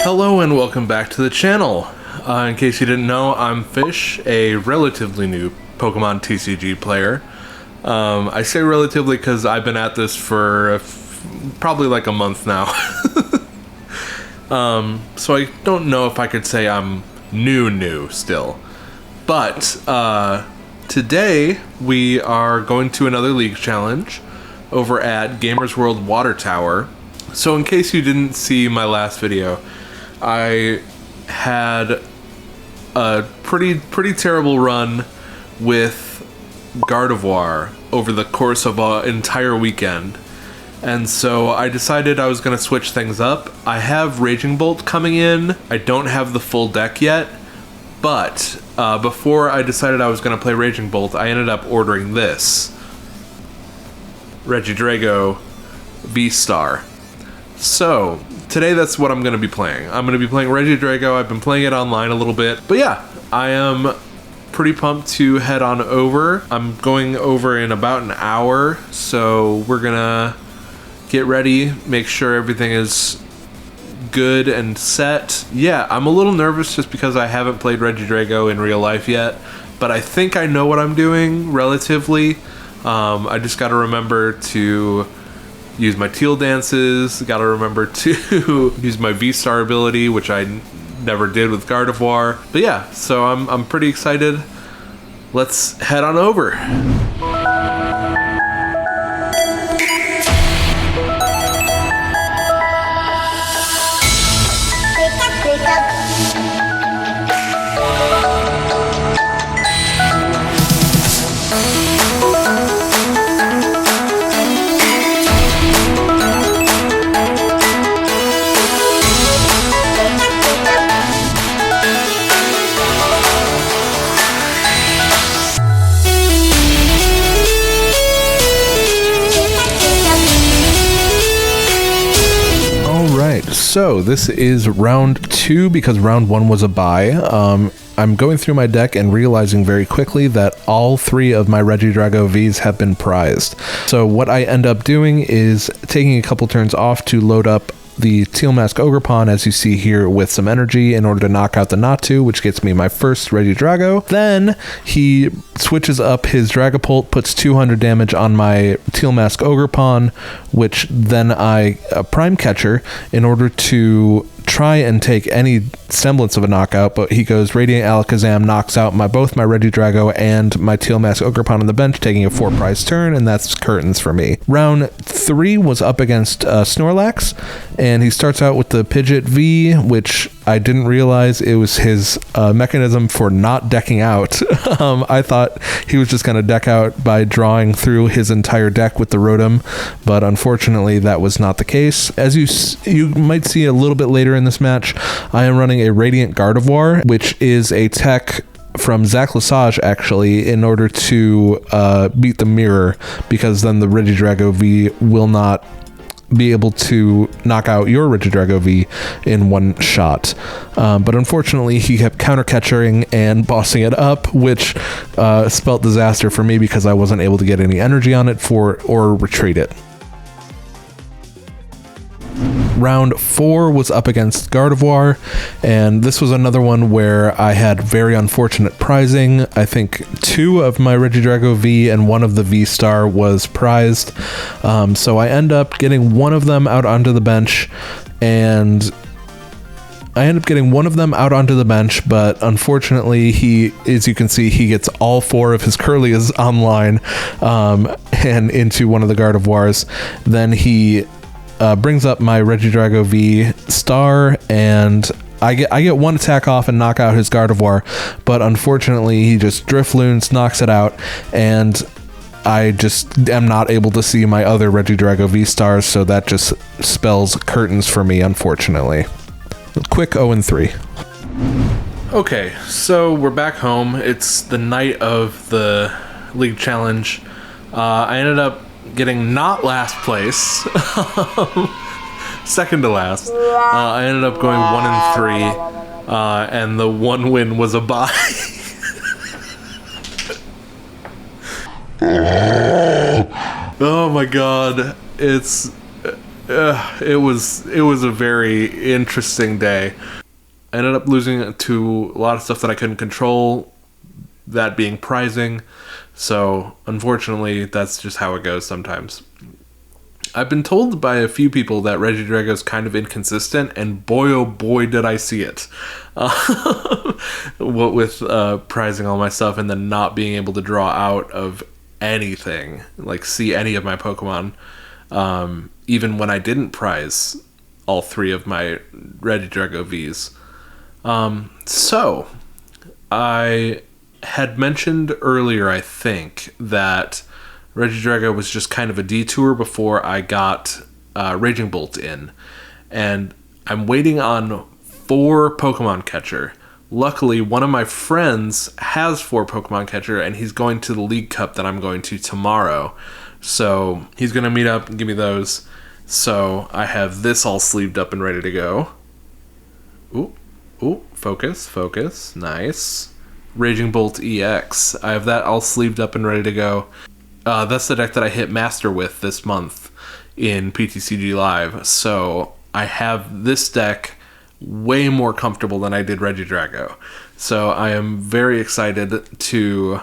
Hello and welcome back to the channel. In case you didn't know, I'm Fish, a relatively new Pokemon TCG player. I say relatively because I've been at this for probably like a month now. So I don't know if I could say I'm new still. But today we are going to another league challenge over at Gamers World Water Tower. So in case you didn't see my last video, I had a pretty terrible run with Gardevoir over the course of an entire weekend. And so I decided I was going to switch things up. I have Raging Bolt coming in. I don't have the full deck yet, but before I decided I was going to play Raging Bolt, I ended up ordering this Regidrago V-Star. So today that's what I'm going to be playing. I'm going to be playing Regidrago. I've been playing it online a little bit, but yeah, I am pretty pumped to head on over. I'm going over in about an hour, so we're gonna get ready, make sure everything is good and set. Yeah, I'm a little nervous just because I haven't played Regidrago in real life yet, but I think I know what I'm doing relatively. I just got to remember to use my teal dances, got to remember to use my V-Star ability, which I never did with Gardevoir. But yeah, so I'm pretty excited. Let's head on over. So this is round 2 because round 1 was a bye. I'm going through my deck and realizing very quickly that all 3 of my Regidrago Vs have been prized. So what I end up doing is taking a couple turns off to load up the Teal Mask Ogerpon, as you see here, with some energy in order to knock out the Natu, which gets me my first Regidrago. Then he switches up his Dragapult, puts 200 damage on my Teal Mask Ogerpon, which then I Prime Catcher in order to try and take any semblance of a knockout, but he goes Radiant Alakazam, knocks out both my Regidrago and my Teal Mask Ogerpon on the bench, taking a 4-prize turn, and that's curtains for me. Round 3 was up against Snorlax, and he starts out with the Pidgeot V, which I didn't realize it was his mechanism for not decking out. I thought he was just going to deck out by drawing through his entire deck with the Rotom, but unfortunately that was not the case. As you might see a little bit later in this match, I am running a Radiant Gardevoir, which is a tech from Zach Lesage, actually, in order to beat the mirror, because then the Regidrago V will not be able to knock out your Regidrago V in one shot. But unfortunately, he kept counter-catchering and bossing it up, which spelt disaster for me because I wasn't able to get any energy on it or retreat it. Round 4 was up against Gardevoir, and this was another one where I had very unfortunate prizing. I think 2 of my Regidrago V and 1 of the V-Star was prized. So I end up getting one of them out onto the bench, but unfortunately as you can see, he gets all 4 of his Curlias online and into one of the Gardevoirs. Then he brings up my Regidrago V Star, and I get one attack off and knock out his Gardevoir, but unfortunately he just Drifloons, knocks it out, and I just am not able to see my other Regidrago V Stars, so that just spells curtains for me, unfortunately. Quick 0-3. Okay, so we're back home. It's the night of the League Challenge. I ended up getting not last place, second to last. I ended up going 1-3, and the one win was a bye. Oh my god, it's It was a very interesting day. I ended up losing to a lot of stuff that I couldn't control, that being prizing. So unfortunately, that's just how it goes sometimes. I've been told by a few people that Regidrago is kind of inconsistent, and boy oh boy did I see it. What with prizing all my stuff and then not being able to draw out of anything, like see any of my Pokemon, even when I didn't prize all 3 of my Regidrago Vs. So I had mentioned earlier, I think, that Regidrago was just kind of a detour before I got Raging Bolt in. And I'm waiting on 4 Pokemon Catcher. Luckily, one of my friends has 4 Pokemon Catcher, and he's going to the League Cup that I'm going to tomorrow. So he's going to meet up and give me those. So I have this all sleeved up and ready to go. Ooh, focus, nice. Raging Bolt EX. I have that all sleeved up and ready to go. That's the deck that I hit Master with this month in PTCG Live. So I have this deck way more comfortable than I did Regidrago. So I am very excited to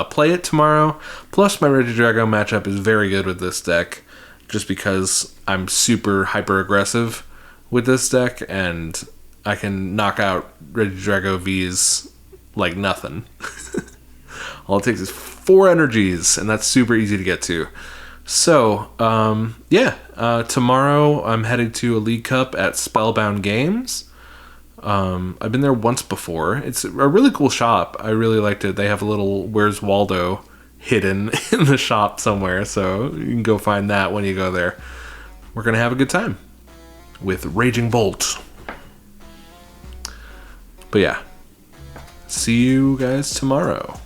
play it tomorrow. Plus my Regidrago matchup is very good with this deck, just because I'm super hyper aggressive with this deck and I can knock out Regidrago Vs like nothing. All it takes is 4 energies, and that's super easy to get to. So, tomorrow I'm headed to a League Cup at Spellbound Games. I've been there once before. It's a really cool shop. I really liked it. They have a little Where's Waldo hidden in the shop somewhere, so you can go find that when you go there. We're going to have a good time with Raging Bolt. But yeah, see you guys tomorrow.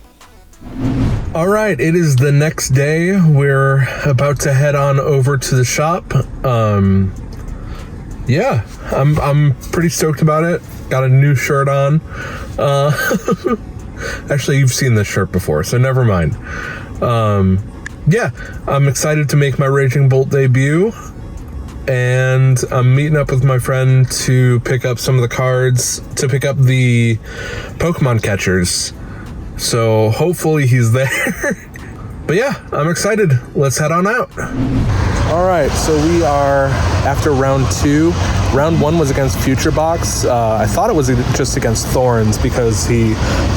All right, it is the next day. We're about to head on over to the shop. I'm pretty stoked about it. Got a new shirt on. Actually, you've seen this shirt before, so never mind. I'm excited to make my Raging Bolt debut. And I'm meeting up with my friend to pick up some of the cards, to pick up the Pokemon catchers. So hopefully he's there. But yeah, I'm excited. Let's head on out. All right, so we are after round 2. Round 1 was against Future Box. I thought it was just against Thorns because he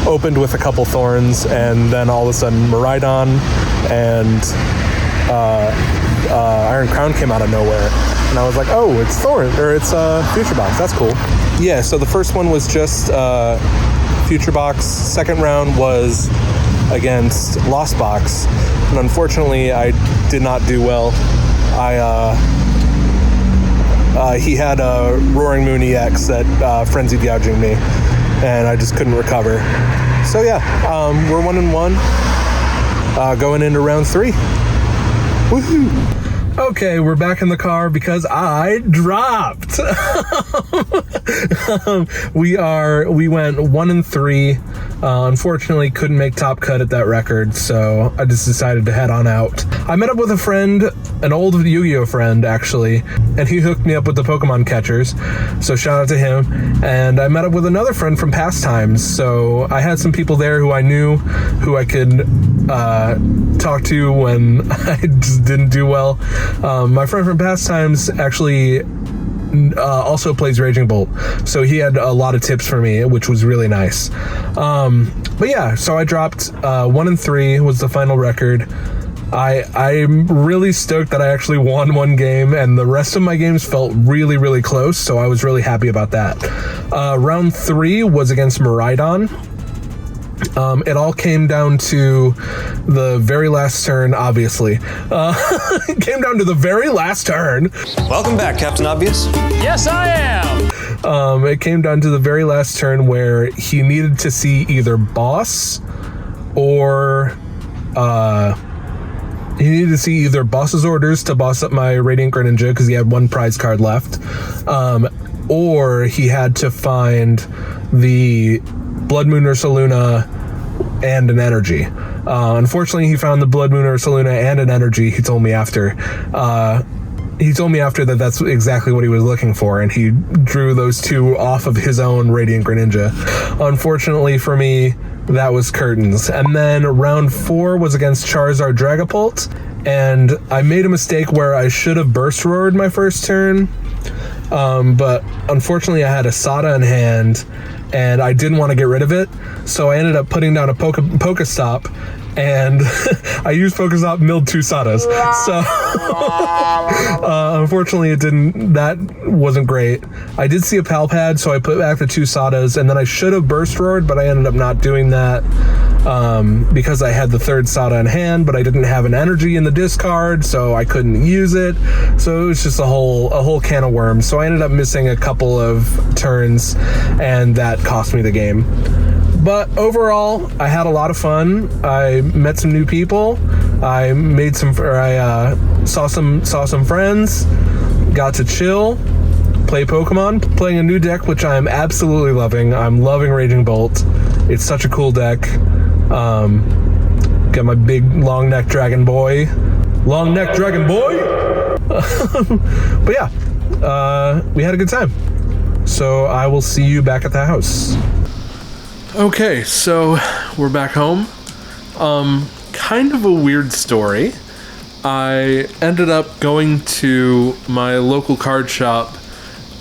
opened with a couple Thorns and then all of a sudden Miraidon and Iron Crown came out of nowhere. And I was like, oh, it's Future Box. That's cool. Yeah, so the first one was just Future Box. Second round was against Lost Box. And unfortunately, I did not do well. He had a Roaring Moon EX that frenzied gouging me, and I just couldn't recover. So yeah, we're 1-1 going into round 3. Woohoo! Okay, we're back in the car because I dropped. We went 1-3. Unfortunately, couldn't make top cut at that record, so I just decided to head on out. I met up with a friend, an old Yu-Gi-Oh friend actually, and he hooked me up with the Pokemon catchers. So shout out to him. And I met up with another friend from Pastimes. So I had some people there who I knew, who I could talk to when I just didn't do well. My friend from Pastimes actually also plays Raging Bolt, so he had a lot of tips for me, which was really nice. But yeah, so I dropped 1-3 was the final record. I'm really stoked that I actually won one game, and the rest of my games felt really, really close, so I was really happy about that. Round 3 was against Miraidon. It all came down to the very last turn, obviously. It came down to the very last turn. Welcome back, Captain Obvious. Yes, I am! It came down to the very last turn where he needed to see either boss or... he needed to see either boss's orders to boss up my Radiant Greninja because he had one prize card left, or he had to find the Blood Moon Ursaluna and an energy. Unfortunately, he found the Blood Moon Ursaluna and an energy, he told me after. he told me after that that's exactly what he was looking for, and he drew those two off of his own Radiant Greninja. Unfortunately for me, that was curtains. And then round 4 was against Charizard Dragapult, and I made a mistake where I should have Burst Roared my first turn, but unfortunately I had a Sada in hand, and I didn't want to get rid of it, so I ended up putting down a Pokestop, and I used Pokestop, milled 2 Sadas. So unfortunately that wasn't great. I did see a Palpad, so I put back the 2 Sadas, and then I should have Burst Roared, but I ended up not doing that because I had the 3rd Sada in hand, but I didn't have an energy in the discard, so I couldn't use it. So it was just a whole can of worms. So I ended up missing a couple of turns, and that cost me the game. But overall, I had a lot of fun. I met some new people. I saw some friends. Got to chill, play Pokemon, playing a new deck, which I'm absolutely loving. I'm loving Raging Bolt. It's such a cool deck. Got my big long neck dragon boy. Long neck dragon boy. But yeah, we had a good time. So I will see you back at the house. Okay, so we're back home. Kind of a weird story. I ended up going to my local card shop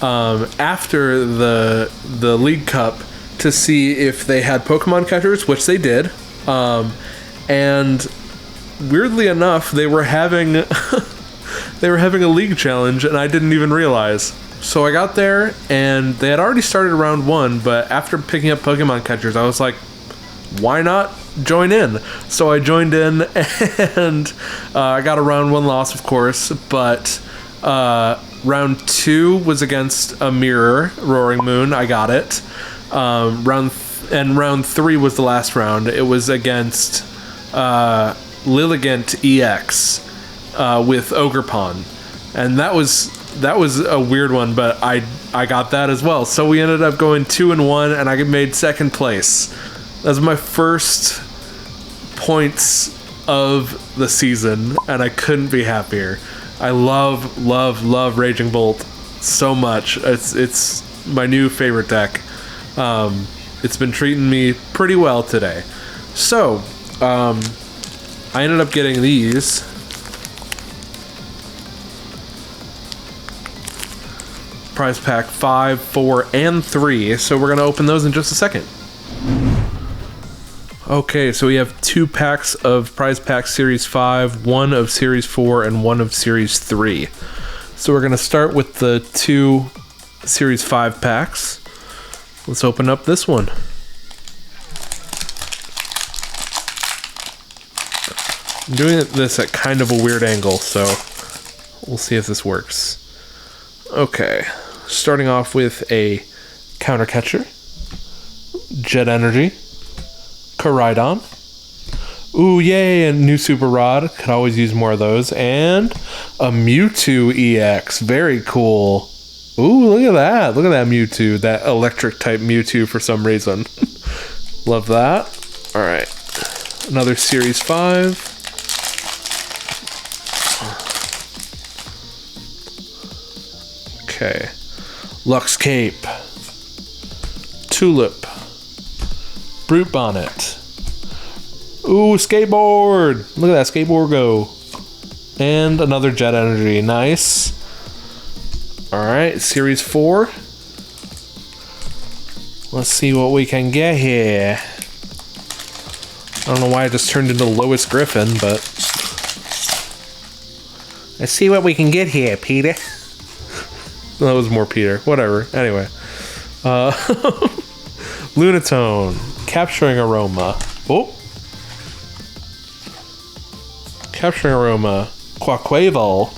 after the League Cup to see if they had Pokemon catchers, which they did. And weirdly enough, they were having a league challenge, and I didn't even realize. So I got there, and they had already started round 1, but after picking up Pokemon catchers, I was like, why not join in? So I joined in, and I got a round 1 loss, of course, but round 2 was against a mirror, Roaring Moon. I got it. Round 3 was the last round. It was against Lilligant EX with Ogerpon, and that was a weird one, but I got that as well. So we ended up going 2-1, and I made 2nd place. That was my first points of the season, and I couldn't be happier. I love Raging Bolt so much. It's my new favorite deck. It's been treating me pretty well today. So I ended up getting these. Prize pack 5, 4, and 3. So we're going to open those in just a second. Okay, so we have 2 packs of Prize Pack Series 5, 1 of Series 4, and 1 of Series 3. So we're going to start with the 2 Series 5 packs. Let's open up this one. I'm doing this at kind of a weird angle, so we'll see if this works. Okay, starting off with a Counter Catcher, Jet Energy, Koraidon. Ooh, yay, a new Super Rod. Could always use more of those. And a Mewtwo EX. Very cool. Ooh, look at that. Look at that Mewtwo. That electric type Mewtwo for some reason. Love that. Alright. Another Series 5. Okay. Lux Cape. Tulip. Brute Bonnet. Ooh, skateboard! Look at that skateboard go. And another Jet Energy. Nice. Alright, Series 4. Let's see what we can get here. I don't know why I just turned into Lois Griffin, but... Let's see what we can get here, Peter. That was more Peter. Whatever. Anyway. Lunatone. Capturing Aroma. Oh! Capturing Aroma. Quaquaval.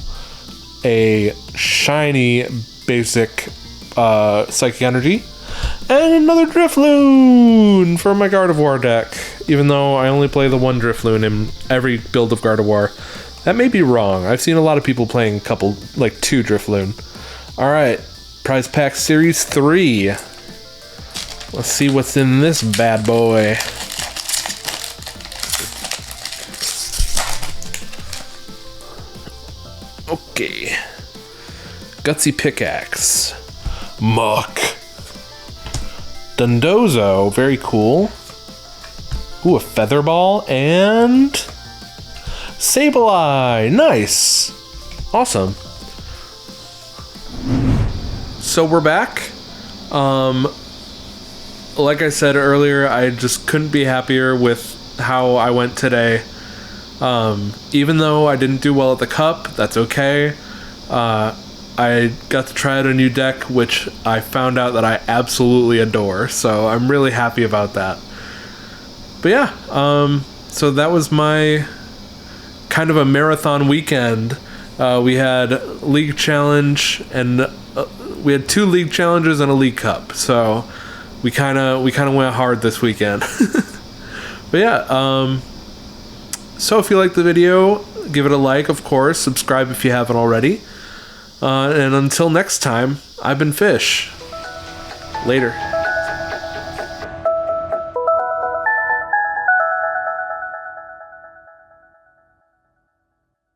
A shiny basic Psychic Energy. And another Drifloon for my Gardevoir deck. Even though I only play the one Drifloon in every build of Gardevoir. That may be wrong. I've seen a lot of people playing like 2 Drifloon. Alright. Prize Pack Series 3. Let's see what's in this bad boy. Okay. Gutsy Pickaxe. Muck. Dundozo, very cool. Ooh, a Feather Ball and Sableye, nice. Awesome. So we're back. Like I said earlier, I just couldn't be happier with how I went today. Even though I didn't do well at the cup, that's okay. I got to try out a new deck, which I found out that I absolutely adore, so I'm really happy about that. But yeah, so that was my kind of a marathon weekend. We had League Challenge, and we had 2 League Challenges and a League Cup, so we kind of went hard this weekend. But yeah, so if you liked the video, give it a like, of course. Subscribe if you haven't already. And until next time, I've been Fish. Later.